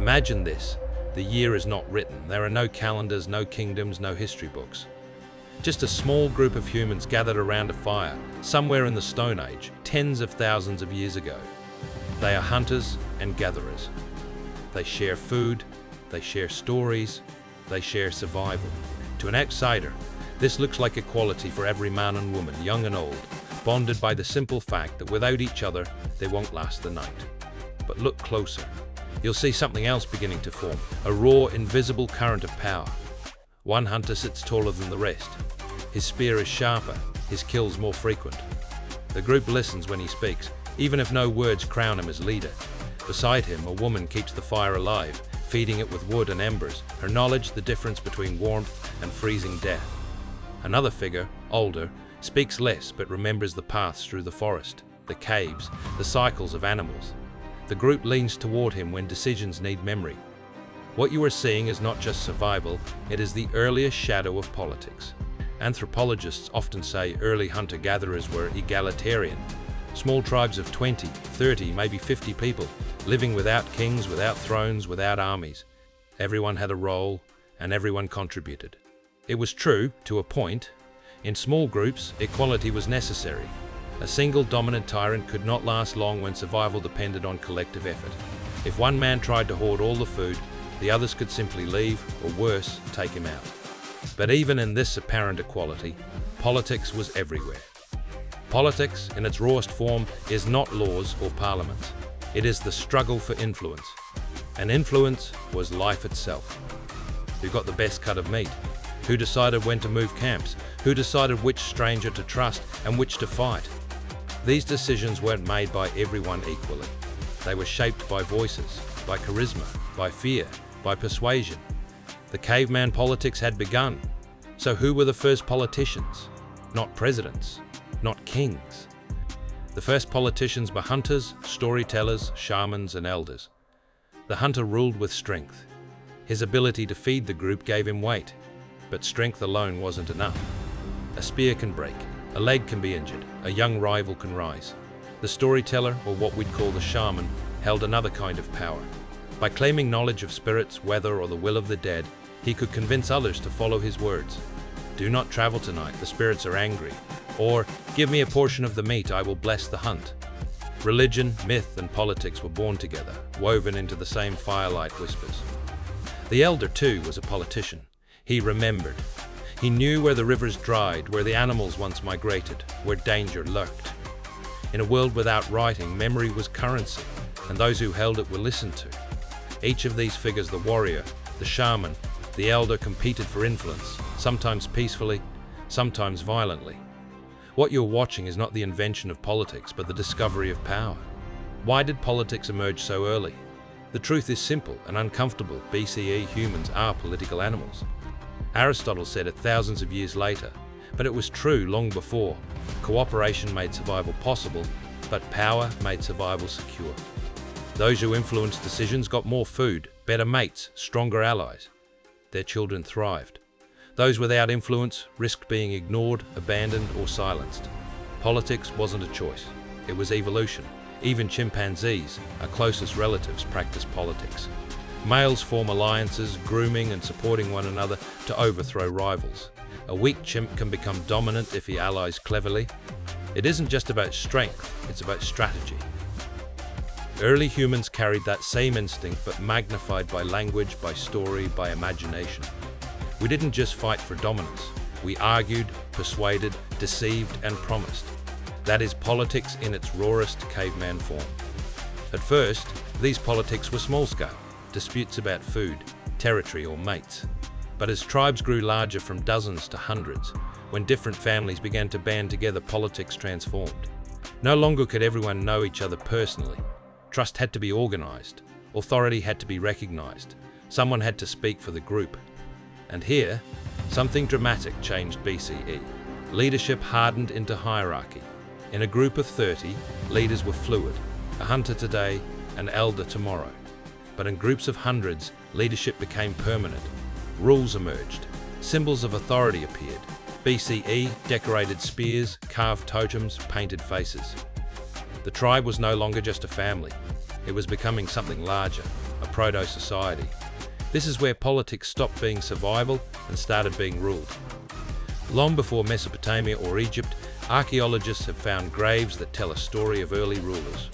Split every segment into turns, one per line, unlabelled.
Imagine this. The year is not written. There are no calendars, no kingdoms, no history books. Just a small group of humans gathered around a fire, somewhere in the Stone Age, tens of thousands of years ago. They are hunters and gatherers. They share food, they share stories, they share survival. To an outsider, this looks like equality for every man and woman, young and old, bonded by the simple fact that without each other, they won't last the night. But look closer. You'll see something else beginning to form, a raw, invisible current of power. One hunter sits taller than the rest. His spear is sharper, his kills more frequent. The group listens when he speaks, even if no words crown him as leader. Beside him, a woman keeps the fire alive, feeding it with wood and embers, her knowledge the difference between warmth and freezing death. Another figure, older, speaks less but remembers the paths through the forest, the caves, the cycles of animals. The group leans toward him when decisions need memory. What you are seeing is not just survival, it is the earliest shadow of politics. Anthropologists often say early hunter-gatherers were egalitarian. Small tribes of 20, 30, maybe 50 people, living without kings, without thrones, without armies. Everyone had a role, and everyone contributed. It was true, to a point. In small groups, equality was necessary. A single dominant tyrant could not last long when survival depended on collective effort. If one man tried to hoard all the food, the others could simply leave, or worse, take him out. But even in this apparent equality, politics was everywhere. Politics, in its rawest form, is not laws or parliaments. It is the struggle for influence. And influence was life itself. Who got the best cut of meat? Who decided when to move camps? Who decided which stranger to trust and which to fight? These decisions weren't made by everyone equally. They were shaped by voices, by charisma, by fear, by persuasion. The caveman politics had begun. So who were the first politicians? Not presidents, not kings. The first politicians were hunters, storytellers, shamans, and elders. The hunter ruled with strength. His ability to feed the group gave him weight, but strength alone wasn't enough. A spear can break, a leg can be injured, a young rival can rise. The storyteller, or what we'd call the shaman, held another kind of power. By claiming knowledge of spirits, weather, or the will of the dead, he could convince others to follow his words. Do not travel tonight, the spirits are angry. Or, give me a portion of the meat, I will bless the hunt. Religion, myth, and politics were born together, woven into the same firelight whispers. The elder, too, was a politician. He remembered. He knew where the rivers dried, where the animals once migrated, where danger lurked. In a world without writing, memory was currency, and those who held it were listened to. Each of these figures, the warrior, the shaman, the elder, competed for influence, sometimes peacefully, sometimes violently. What you're watching is not the invention of politics, but the discovery of power. Why did politics emerge so early? The truth is simple and uncomfortable. BCE humans are political animals. Aristotle said it thousands of years later, but it was true long before. Cooperation made survival possible, but power made survival secure. Those who influenced decisions got more food, better mates, stronger allies. Their children thrived. Those without influence risked being ignored, abandoned, or silenced. Politics wasn't a choice. It was evolution. Even chimpanzees, our closest relatives, practice politics. Males form alliances, grooming and supporting one another to overthrow rivals. A weak chimp can become dominant if he allies cleverly. It isn't just about strength, it's about strategy. Early humans carried that same instinct, but magnified by language, by story, by imagination. We didn't just fight for dominance. We argued, persuaded, deceived, and promised. That is politics in its rawest caveman form. At first, these politics were small-scale, disputes about food, territory, or mates. But as tribes grew larger from dozens to hundreds, when different families began to band together, politics transformed. No longer could everyone know each other personally. Trust had to be organized. Authority had to be recognized. Someone had to speak for the group. And here, something dramatic changed BCE. Leadership hardened into hierarchy. In a group of 30, leaders were fluid, a hunter today, an elder tomorrow. But in groups of hundreds, leadership became permanent. Rules emerged. Symbols of authority appeared. BCE, decorated spears, carved totems, painted faces. The tribe was no longer just a family. It was becoming something larger. a proto-society. This is where politics stopped being survival and started being ruled. Long before Mesopotamia or Egypt, archaeologists have found graves that tell a story of early rulers.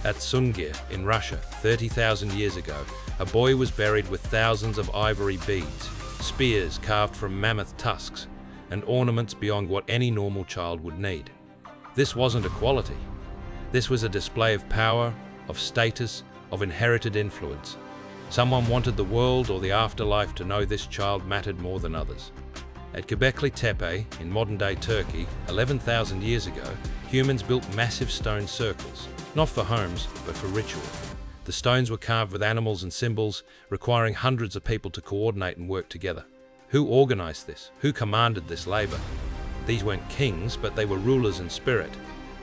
At Sungir in Russia, 30,000 years ago, a boy was buried with thousands of ivory beads, spears carved from mammoth tusks, and ornaments beyond what any normal child would need. This wasn't equality. This was a display of power, of status, of inherited influence. Someone wanted the world or the afterlife to know this child mattered more than others. At Göbekli Tepe, in modern-day Turkey, 11,000 years ago, humans built massive stone circles, not for homes, but for ritual. The stones were carved with animals and symbols, requiring hundreds of people to coordinate and work together. Who organized this? Who commanded this labor? These weren't kings, but they were rulers in spirit,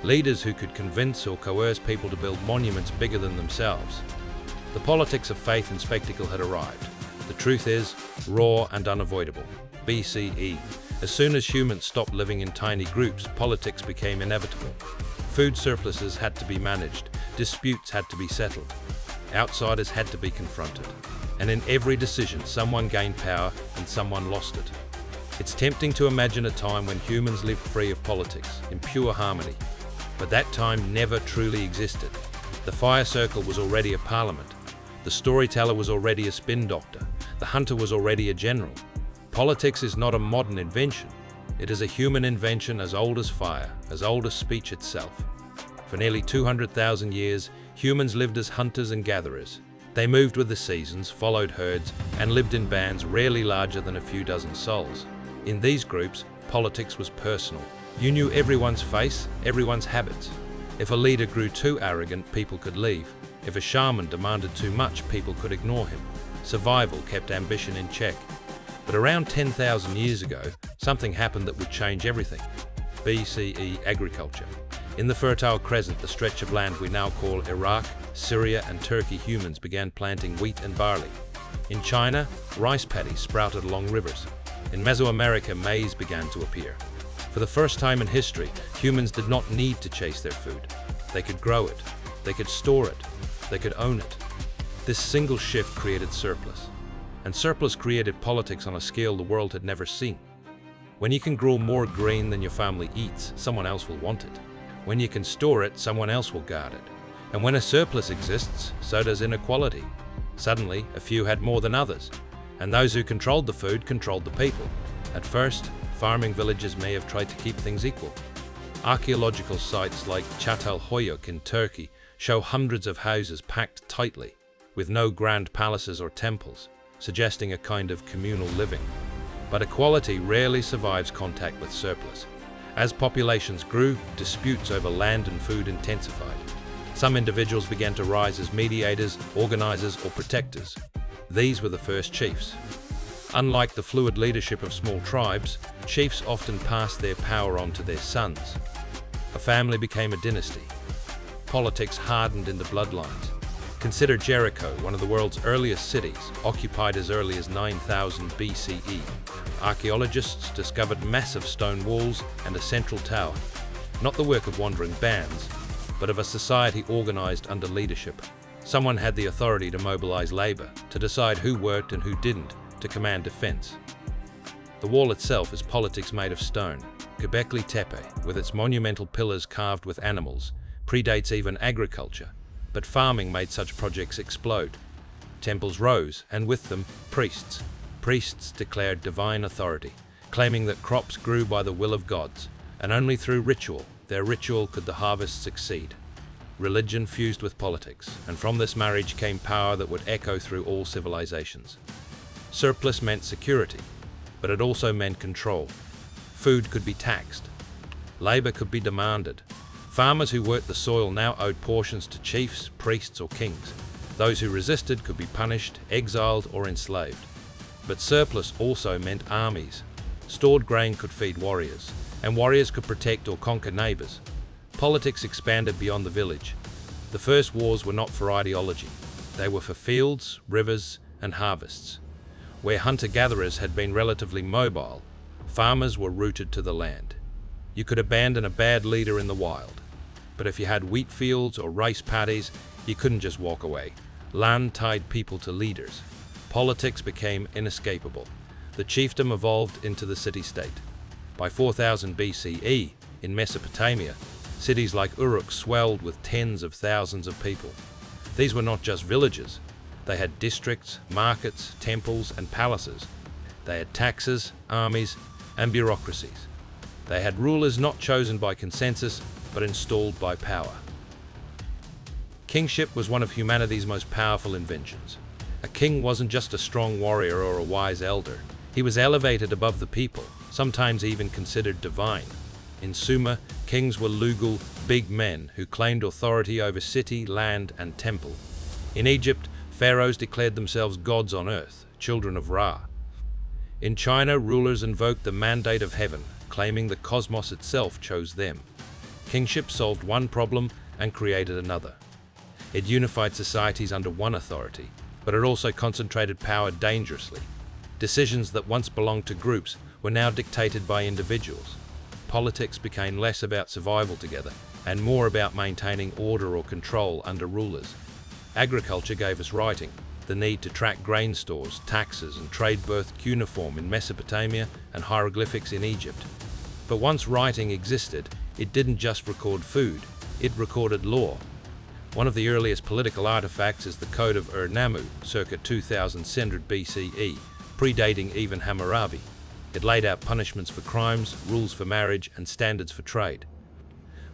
leaders who could convince or coerce people to build monuments bigger than themselves. The politics of faith and spectacle had arrived. The truth is, raw and unavoidable. BCE. As soon as humans stopped living in tiny groups, politics became inevitable. Food surpluses had to be managed, disputes had to be settled, outsiders had to be confronted. And in every decision, someone gained power and someone lost it. It's tempting to imagine a time when humans lived free of politics, in pure harmony. But that time never truly existed. The fire circle was already a parliament. The storyteller was already a spin doctor. The hunter was already a general. Politics is not a modern invention. It is a human invention as old as fire, as old as speech itself. For nearly 200,000 years, humans lived as hunters and gatherers. They moved with the seasons, followed herds, and lived in bands rarely larger than a few dozen souls. In these groups, politics was personal. You knew everyone's face, everyone's habits. If a leader grew too arrogant, people could leave. If a shaman demanded too much, people could ignore him. Survival kept ambition in check. But around 10,000 years ago, something happened that would change everything. BCE agriculture. In the Fertile Crescent, the stretch of land we now call Iraq, Syria, and Turkey, humans began planting wheat and barley. In China, rice paddies sprouted along rivers. In Mesoamerica, maize began to appear. For the first time in history, humans did not need to chase their food. They could grow it, they could store it, they could own it. This single shift created surplus. And surplus created politics on a scale the world had never seen. When you can grow more grain than your family eats, someone else will want it. When you can store it, someone else will guard it. And when a surplus exists, so does inequality. Suddenly, a few had more than others, and those who controlled the food controlled the people. At first, farming villages may have tried to keep things equal. Archaeological sites like Çatalhöyük in Turkey show hundreds of houses packed tightly, with no grand palaces or temples, suggesting a kind of communal living. But equality rarely survives contact with surplus. As populations grew, disputes over land and food intensified. Some individuals began to rise as mediators, organizers, or protectors. These were the first chiefs. Unlike the fluid leadership of small tribes, chiefs often passed their power on to their sons. A family became a dynasty. Politics hardened in the bloodlines. Consider Jericho, one of the world's earliest cities, occupied as early as 9000 BCE. Archaeologists discovered massive stone walls and a central tower, not the work of wandering bands, but of a society organized under leadership. Someone had the authority to mobilize labor, to decide who worked and who didn't, to command defense. The wall itself is politics made of stone. Göbekli Tepe, with its monumental pillars carved with animals, predates even agriculture. But farming made such projects explode. Temples rose, and with them, priests. Priests declared divine authority, claiming that crops grew by the will of gods, and only through ritual, their ritual, could the harvest succeed. Religion fused with politics, and from this marriage came power that would echo through all civilizations. Surplus meant security, but it also meant control. Food could be taxed. Labor could be demanded. Farmers who worked the soil now owed portions to chiefs, priests, or kings. Those who resisted could be punished, exiled, or enslaved. But surplus also meant armies. Stored grain could feed warriors, and warriors could protect or conquer neighbors. Politics expanded beyond the village. The first wars were not for ideology. They were for fields, rivers, and harvests. Where hunter-gatherers had been relatively mobile, farmers were rooted to the land. You could abandon a bad leader in the wild. But if you had wheat fields or rice paddies, you couldn't just walk away. Land tied people to leaders. Politics became inescapable. The chiefdom evolved into the city-state. By 4000 BCE, in Mesopotamia, cities like Uruk swelled with tens of thousands of people. These were not just villages. They had districts, markets, temples, and palaces. They had taxes, armies, and bureaucracies. They had rulers not chosen by consensus, but installed by power. Kingship was one of humanity's most powerful inventions. A king wasn't just a strong warrior or a wise elder. He was elevated above the people, sometimes even considered divine. In Sumer, kings were lugal, big men who claimed authority over city, land, and temple. In Egypt, pharaohs declared themselves gods on earth, children of Ra. In China, rulers invoked the mandate of heaven, claiming the cosmos itself chose them. Kingship solved one problem and created another. It unified societies under one authority, but it also concentrated power dangerously. Decisions that once belonged to groups were now dictated by individuals. Politics became less about survival together and more about maintaining order or control under rulers. Agriculture gave us writing. The need to track grain stores, taxes, and trade birthed cuneiform in Mesopotamia and hieroglyphics in Egypt. But once writing existed, it didn't just record food, it recorded law. One of the earliest political artifacts is the Code of Ur-Nammu, circa 2600 BCE, predating even Hammurabi. It laid out punishments for crimes, rules for marriage, and standards for trade.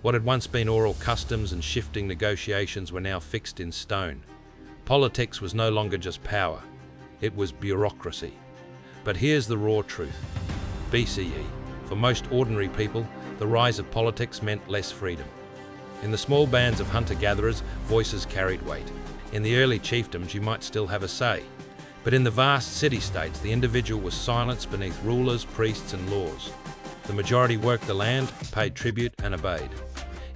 What had once been oral customs and shifting negotiations were now fixed in stone. Politics was no longer just power, it was bureaucracy. But here's the raw truth. BCE, for most ordinary people, the rise of politics meant less freedom. In the small bands of hunter-gatherers, voices carried weight. In the early chiefdoms, you might still have a say. But in the vast city-states, the individual was silenced beneath rulers, priests, and laws. The majority worked the land, paid tribute, and obeyed.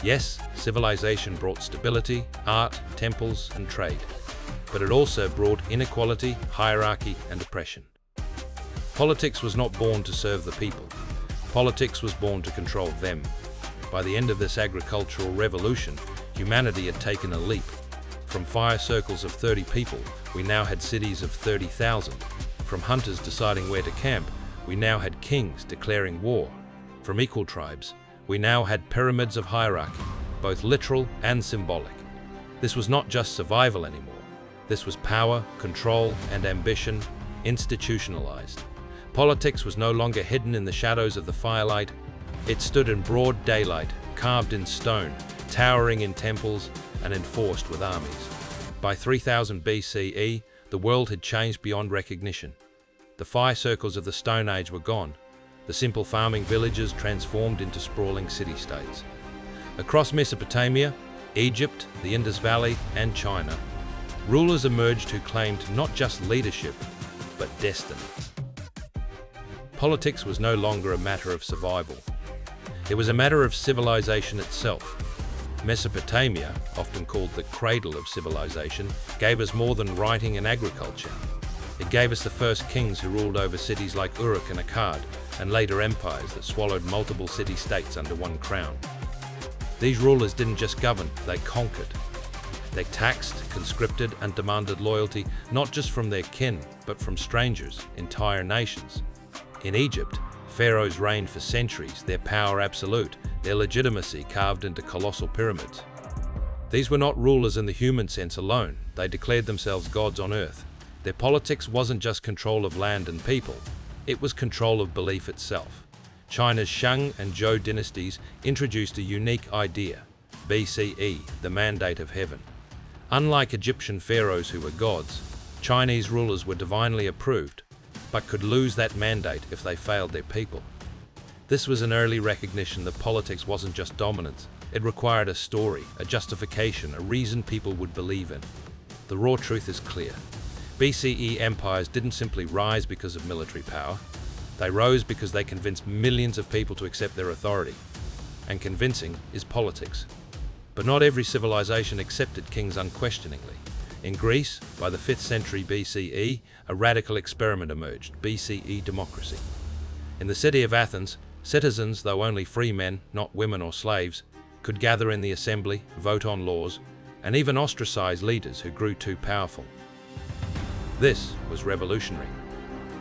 Yes, civilization brought stability, art, temples, and trade. But it also brought inequality, hierarchy, and oppression. Politics was not born to serve the people. Politics was born to control them. By the end of this agricultural revolution, humanity had taken a leap. From fire circles of 30 people, we now had cities of 30,000. From hunters deciding where to camp, we now had kings declaring war. From equal tribes, we now had pyramids of hierarchy, both literal and symbolic. This was not just survival anymore. This was power, control, and ambition institutionalized. Politics was no longer hidden in the shadows of the firelight. It stood in broad daylight, carved in stone, towering in temples, and enforced with armies. By 3000 BCE, the world had changed beyond recognition. The fire circles of the Stone Age were gone. The simple farming villages transformed into sprawling city-states. Across Mesopotamia, Egypt, the Indus Valley, and China, rulers emerged who claimed not just leadership, but destiny. Politics was no longer a matter of survival. It was a matter of civilization itself. Mesopotamia, often called the cradle of civilization, gave us more than writing and agriculture. It gave us the first kings who ruled over cities like Uruk and Akkad, and later empires that swallowed multiple city-states under one crown. These rulers didn't just govern, they conquered. They taxed, conscripted, and demanded loyalty not just from their kin, but from strangers, entire nations. In Egypt, pharaohs reigned for centuries, their power absolute, their legitimacy carved into colossal pyramids. These were not rulers in the human sense alone, they declared themselves gods on earth. Their politics wasn't just control of land and people, it was control of belief itself. China's Shang and Zhou dynasties introduced a unique idea, BCE, the mandate of heaven. Unlike Egyptian pharaohs who were gods, Chinese rulers were divinely approved, but could lose that mandate if they failed their people. This was an early recognition that politics wasn't just dominance, it required a story, a justification, a reason people would believe in. The raw truth is clear. BCE empires didn't simply rise because of military power. They rose because they convinced millions of people to accept their authority. And convincing is politics. But not every civilization accepted kings unquestioningly. In Greece, by the 5th century BCE, a radical experiment emerged, BCE democracy. In the city of Athens, citizens, though only free men, not women or slaves, could gather in the assembly, vote on laws, and even ostracized leaders who grew too powerful. This was revolutionary.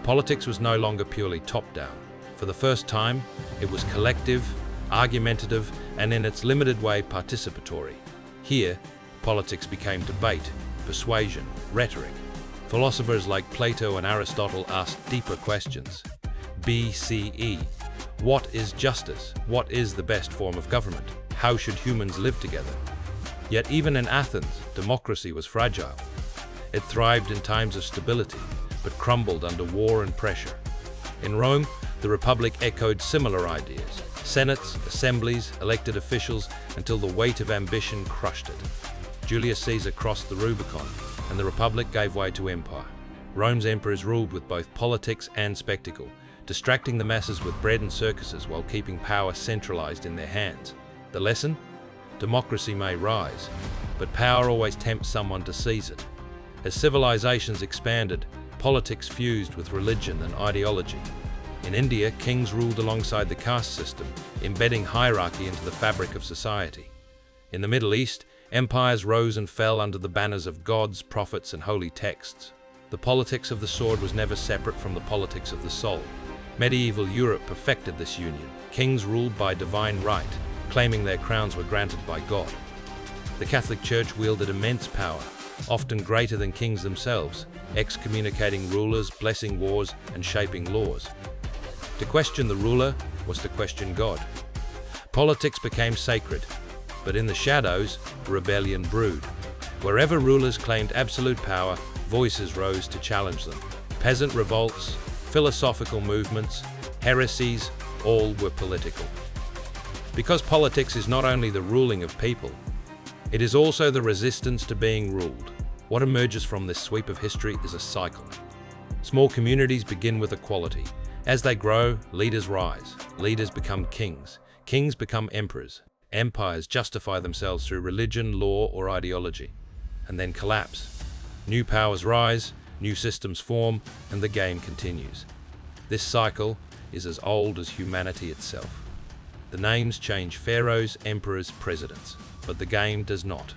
Politics was no longer purely top-down. For the first time, it was collective, argumentative, and in its limited way participatory. Here, politics became debate, persuasion, rhetoric. Philosophers like Plato and Aristotle asked deeper questions. BCE. What is justice? What is the best form of government? How should humans live together? Yet even in Athens, democracy was fragile. It thrived in times of stability, but crumbled under war and pressure. In Rome, the Republic echoed similar ideas. Senates, assemblies, elected officials, until the weight of ambition crushed it. Julius Caesar crossed the Rubicon, and the Republic gave way to empire. Rome's emperors ruled with both politics and spectacle, distracting the masses with bread and circuses while keeping power centralized in their hands. The lesson? Democracy may rise, but power always tempts someone to seize it. As civilizations expanded, politics fused with religion and ideology. In India, kings ruled alongside the caste system, embedding hierarchy into the fabric of society. In the Middle East, empires rose and fell under the banners of gods, prophets, and holy texts. The politics of the sword was never separate from the politics of the soul. Medieval Europe perfected this union. Kings ruled by divine right, claiming their crowns were granted by God. The Catholic Church wielded immense power, often greater than kings themselves, excommunicating rulers, blessing wars, and shaping laws. To question the ruler was to question God. Politics became sacred, but in the shadows, rebellion brewed. Wherever rulers claimed absolute power, voices rose to challenge them. Peasant revolts, philosophical movements, heresies, all were political. Because politics is not only the ruling of people, it is also the resistance to being ruled. What emerges from this sweep of history is a cycle. Small communities begin with equality. As they grow, leaders rise. Leaders become kings. Kings become emperors. Empires justify themselves through religion, law, or ideology, and then collapse. New powers rise, new systems form, and the game continues. This cycle is as old as humanity itself. The names change: pharaohs, emperors, presidents, but the game does not.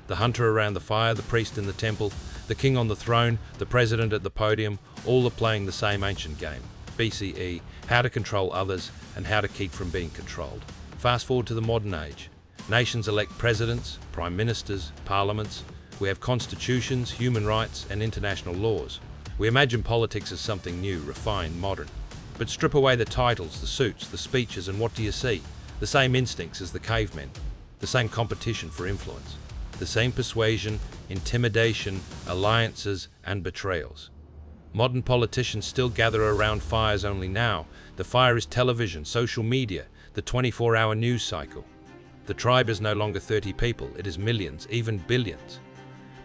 The hunter around the fire, the priest in the temple, the king on the throne, the president at the podium, all are playing the same ancient game. BCE, how to control others and how to keep from being controlled. Fast forward to the modern age. Nations elect presidents, prime ministers, parliaments. We have constitutions, human rights, and international laws. We imagine politics as something new, refined, modern. But strip away the titles, the suits, the speeches, and what do you see? The same instincts as the cavemen, the same competition for influence, the same persuasion, intimidation, alliances, and betrayals. Modern politicians still gather around fires, only now the fire is television, social media, the 24-hour news cycle. The tribe is no longer 30 people, it is millions, even billions.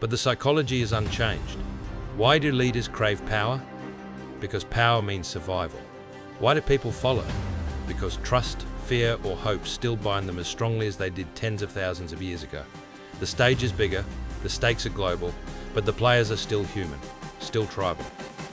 But the psychology is unchanged. Why do leaders crave power? Because power means survival. Why do people follow? Because trust, fear, or hope still bind them as strongly as they did tens of thousands of years ago. The stage is bigger, the stakes are global, but the players are still human, still tribal,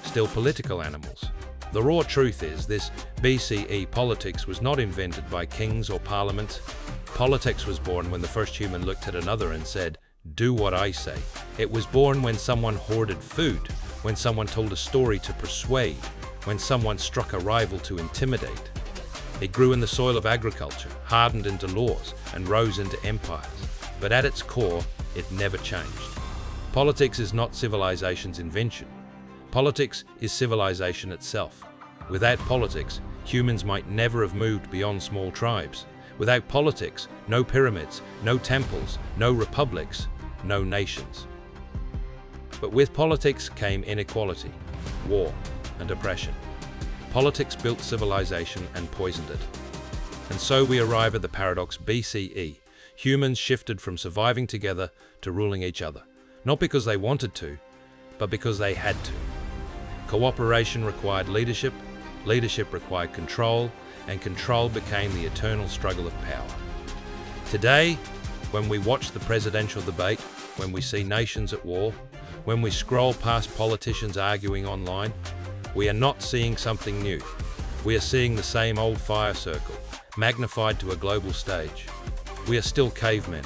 still political animals. The raw truth is, this BCE politics was not invented by kings or parliaments. Politics was born when the first human looked at another and said, "Do what I say." It was born when someone hoarded food, when someone told a story to persuade, when someone struck a rival to intimidate. It grew in the soil of agriculture, hardened into laws, and rose into empires. But at its core, it never changed. Politics is not civilization's invention. Politics is civilization itself. Without politics, humans might never have moved beyond small tribes. Without politics, no pyramids, no temples, no republics, no nations. But with politics came inequality, war, and oppression. Politics built civilization and poisoned it. And so we arrive at the paradox BCE. Humans shifted from surviving together to ruling each other, not because they wanted to, but because they had to. Cooperation required leadership, leadership required control, and control became the eternal struggle of power. Today, when we watch the presidential debate, when we see nations at war, when we scroll past politicians arguing online, we are not seeing something new. We are seeing the same old fire circle, magnified to a global stage. We are still cavemen,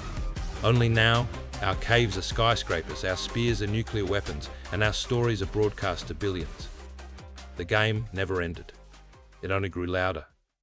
only now Our caves are skyscrapers, our spears are nuclear weapons, and our stories are broadcast to billions. The game never ended. It only grew louder.